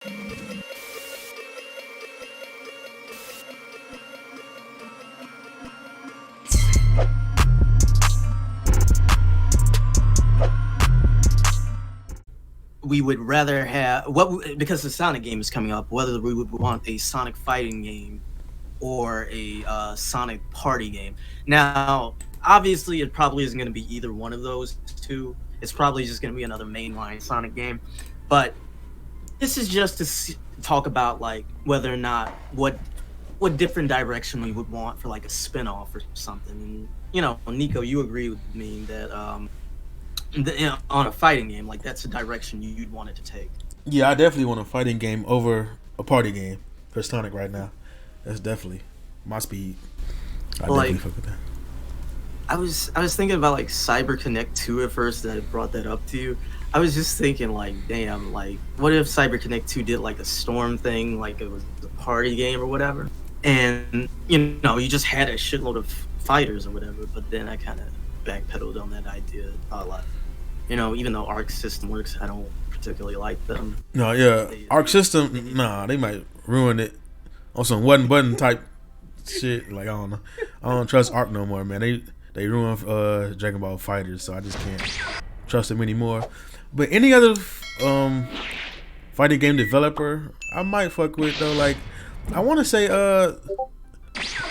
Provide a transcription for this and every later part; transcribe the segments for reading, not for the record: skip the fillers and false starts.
We would rather have because the Sonic game is coming up, whether we would want a Sonic fighting game or a Sonic party game. Now, obviously, it probably isn't going to be either one of those two. It's probably just going to be another mainline Sonic game. But this is just to talk about like whether or not what different direction we would want for like a spin-off or something. And you know, Nico, you agree with me that on a fighting game, like that's the direction you'd want it to take. Yeah, I definitely want a fighting game over a party game for Sonic right now. That's definitely my speed. I definitely fuck with that. I was thinking about like Cyber Connect 2 at first that I brought that up to you. I was just thinking like, damn, like what if Cyber Connect 2 did like a storm thing, like it was a party game or whatever, and you know you just had a shitload of fighters or whatever. But then I kind of backpedaled on that idea a lot. You know, even though Arc System works, I don't particularly like them. No, yeah, Arc System, nah, they might ruin it on some one button type shit. Like I don't trust Arc no more, man. They ruined Dragon Ball Fighters, so I just can't trust them anymore. But any other fighting game developer, I might fuck with though. Like I want to say,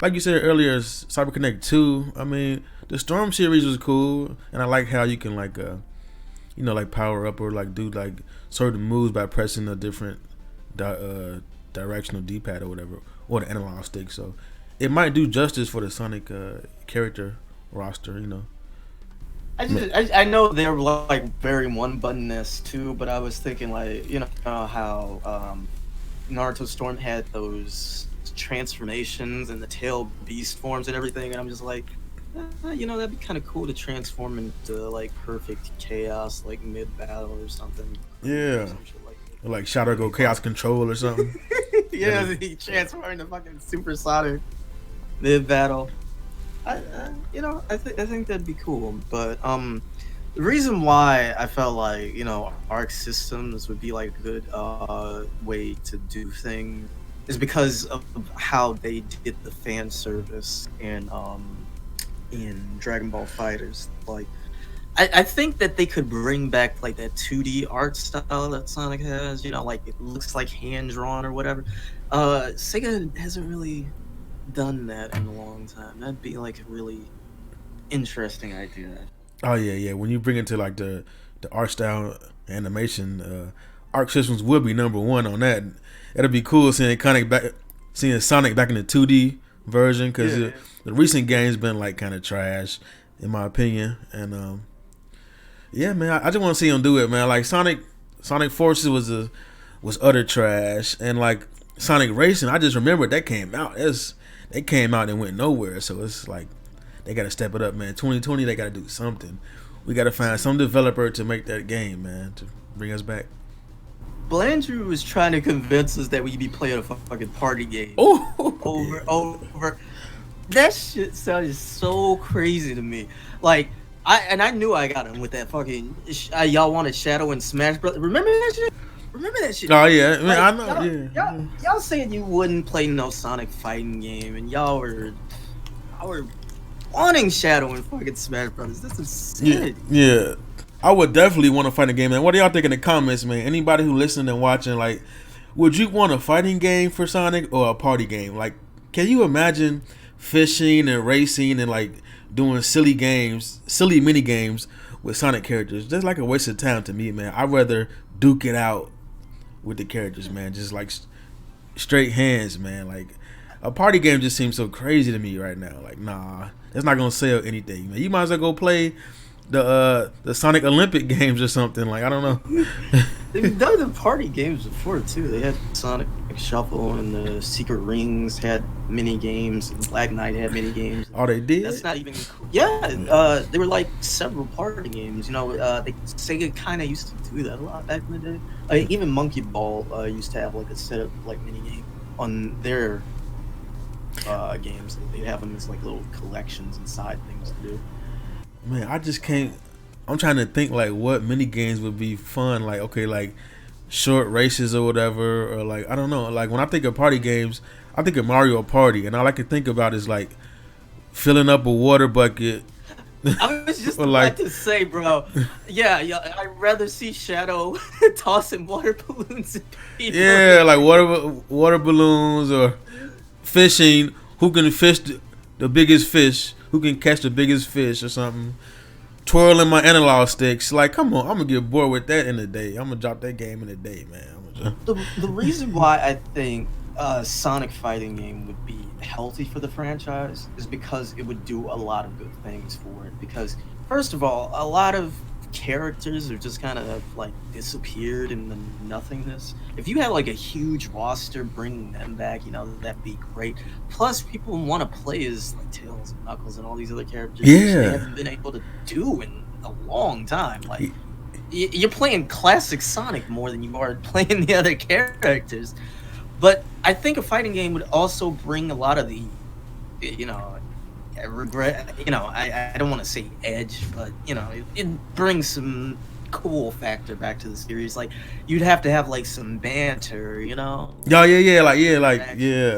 like you said earlier, Cyber Connect 2. I mean, the Storm series was cool, and I like how you can like you know, like power up or like do like certain moves by pressing a different directional D-pad or whatever, or the analog stick. So it might do justice for the Sonic character roster, you know. I know they're like very one button-ness too, but I was thinking like, you know how Naruto Storm had those transformations and the tail beast forms and everything, and I'm just like, you know, that'd be kind of cool to transform into like perfect chaos, like mid battle or something. Yeah, like Shadow Go Chaos Control or something. Yeah, he transformed into fucking supersonic mid battle. You know, I think that'd be cool. But the reason why I felt like, you know, Arc Systems would be like a good way to do things is because of how they did the fan service in Dragon Ball Fighters. Like I think that they could bring back like that 2D art style that Sonic has, you know, like it looks like hand drawn or whatever. Sega hasn't really done that in a long time. That'd be like a really interesting idea. Oh yeah. When you bring it to like the art style animation, Arc Systems will be number one on that. It'll be cool seeing Sonic back in the 2D version, because the recent game's been like kind of trash in my opinion. And yeah, man, I just want to see him do it, man. Like Sonic Forces was utter trash, and like Sonic Racing, I just remembered that came out. They came out and went nowhere, so it's like they got to step it up, man. 2020, they got to do something. We got to find some developer to make that game, man, to bring us back. Blandrew was trying to convince us that we'd be playing a fucking party game over. That shit sounded so crazy to me. Like I knew I got him with that fucking y'all wanted Shadow and Smash Brothers. Remember that shit? Oh yeah, I mean, like, I know. Y'all saying you wouldn't play no Sonic fighting game, and y'all were wanting Shadow and fucking Smash Brothers. This is sick. Yeah. I would definitely want to fight a game, man. What do y'all think in the comments, man? Anybody who listening and watching, like, would you want a fighting game for Sonic or a party game? Like, can you imagine fishing and racing and like doing silly mini games with Sonic characters? Just like a waste of time to me, man. I'd rather duke it out with the characters, man. Just like straight hands, man. Like a party game just seems so crazy to me right now. Like, nah, that's not gonna sell anything, man. You might as well go play the Sonic Olympic games or something. Like, I don't know. They've done the party games before too. They had Sonic Shuffle, and the Secret Rings had mini games, and Black Knight had mini games. Oh, they did? That's not even cool. Yeah, they were like several party games. You know, Sega kind of used to do that a lot back in the day. Even Monkey Ball used to have like a set of like mini game on their games. They'd have them as like little collections and side things to do. Man, I just can't. I'm trying to think like what mini games would be fun. Like, okay, like short races or whatever, or like I don't know. Like when I think of party games, I think of Mario Party, and all I can think about is like filling up a water bucket. I was just or about like to say, bro. Yeah, I'd rather see Shadow tossing water balloons at people. yeah, like water balloons or fishing. Who can fish the biggest fish? Who can catch the biggest fish or something? Twirling my analog sticks. Like, come on, I'm gonna get bored with that in a day. I'm gonna drop that game in a day, man. The reason why I think Sonic fighting game would be healthy for the franchise is because it would do a lot of good things for it. Because first of all, a lot of characters are just kind of like disappeared in the nothingness. If you had like a huge roster bringing them back, that'd be great. Plus, people want to play as like Tails and Knuckles and all these other characters, which they haven't been able to do in a long time. Like you're playing classic Sonic more than you are playing the other characters. But I think a fighting game would also bring a lot of the, regret. I don't want to say edge, but it brings some cool factor back to the series. Like you'd have to have like some banter, Yeah,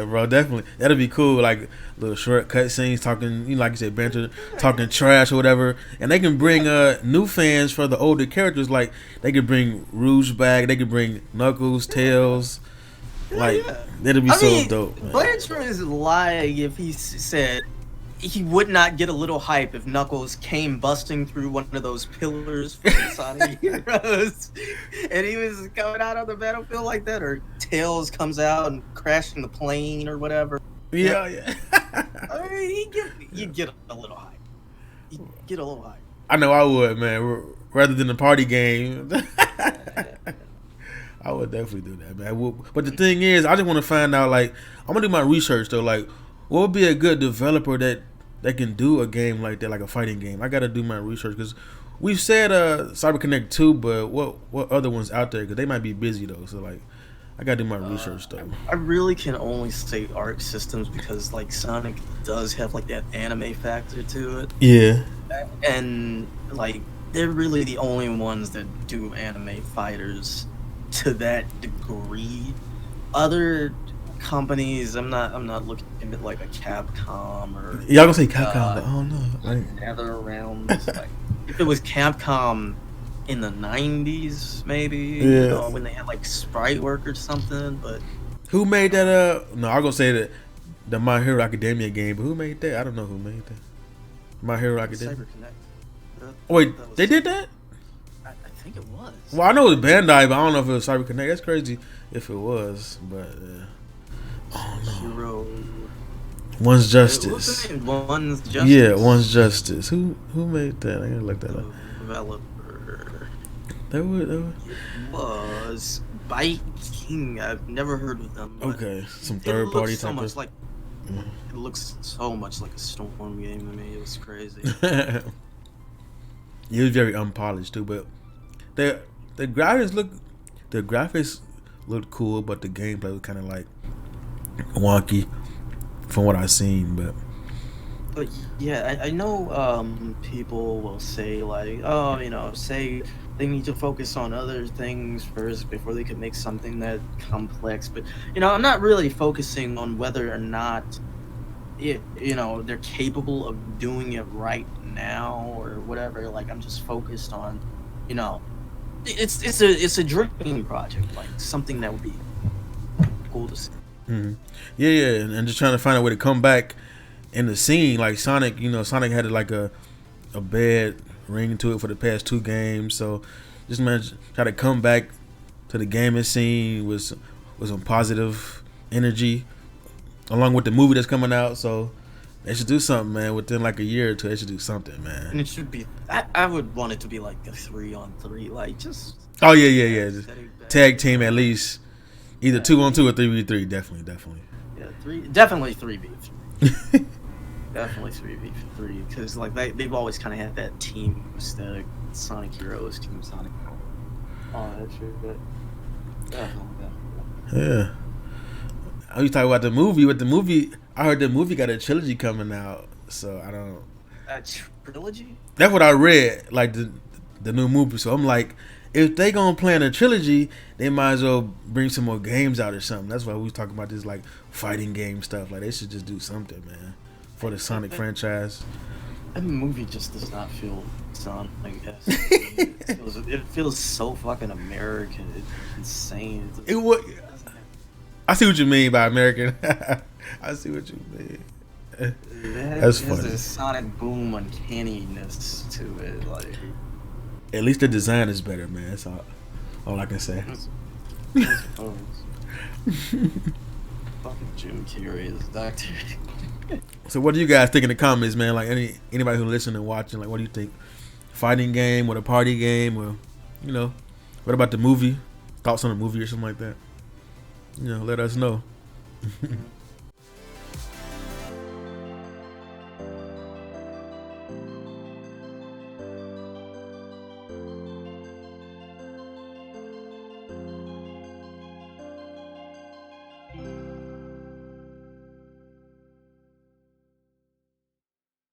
bro, definitely that'd be cool. Like little short cut scenes talking, like you said, banter, talking trash or whatever. And they can bring new fans for the older characters. Like they could bring Rouge back, they could bring Knuckles, Tails. Like that'd be dope. Blandrew is lying if he said he would not get a little hype if Knuckles came busting through one of those pillars from Sonic Heroes, and he was coming out on the battlefield like that, or Tails comes out and crashing the plane or whatever. Yeah. I mean, you get a little hype. You get a little hype. I know I would, man. Rather than a party game. I would definitely do that, man. But the thing is, I just want to find out, like, I'm going to do my research, though. Like, what would be a good developer that can do a game like that, like a fighting game? I got to do my research, because we've said CyberConnect 2, but what other ones out there? Because they might be busy, though. So, like, I got to do my research, though. I really can only say Arc Systems because, like, Sonic does have, like, that anime factor to it. Yeah. And, like, they're really the only ones that do anime fighters to that degree. Other companies, I'm not looking at like a Capcom or y'all gonna say Capcom, but I don't know. NetherRealms. Like, if it was Capcom in the 90s, maybe, when they had like Sprite Work or something. But who made that? No, I'm gonna say that the My Hero Academia game, but who made that? I don't know who made that. My Hero Academia. CyberConnect. Wait, they did that? I think it was. Well, I know it was Bandai, but I don't know if it was CyberConnect. That's crazy if it was, but I don't know. Hero. One's Justice. One's Justice. Yeah, One's Justice. Who made that? I gotta look that up. Developer. That It was Bite King. I've never heard of them. Okay, some third party type of. Mm-hmm. It looks so much like a Storm game to me. It was crazy. It was very unpolished too, but the graphics looked cool, but the gameplay was kind of like wonky from what I've seen. But yeah, I know people will say like, say they need to focus on other things first before they can make something that complex. But I'm not really focusing on whether or not they're capable of doing it right now or whatever. Like I'm just focused on, it's a dream project, like something that would be cool to see. Mm-hmm. Yeah, and just trying to find a way to come back in the scene. Like Sonic, Sonic had like a bad ring to it for the past 2 games. So just try to come back to the gaming scene with some positive energy, along with the movie that's coming out. So they should do something, man. Within like a year or 2, they should do something, man. And it should be. I would want it to be like a 3-on-3, like just. Oh yeah. Just tag team at least. Either 2-on-2 or 3v3, definitely. Yeah, definitely 3v3. Definitely 3v3, because like they've always kind of had that team aesthetic. Sonic Heroes, Team Sonic. Oh, that shit. Definitely. Yeah. I was talking about the movie. With the movie, I heard the movie got a trilogy coming out, so I don't. A trilogy? That's what I read. Like the new movie. So I'm like, if they gonna plan a trilogy, they might as well bring some more games out or something. That's why we was talking about this like fighting game stuff. Like they should just do something, man, for the Sonic franchise. That movie just does not feel Sonic. I guess it feels so fucking American. It's insane. It was. I see what you mean by American. I see what you mean. That's funny. There's a Sonic Boom uncanniness to it. Like, at least the design is better, man. That's all I can say. fucking Jim Carrey is Doctor. So what do you guys think in the comments, man? Like anybody who listening and watching, like what do you think? Fighting game or a party game, or what about the movie? Thoughts on the movie or something like that? Let us know.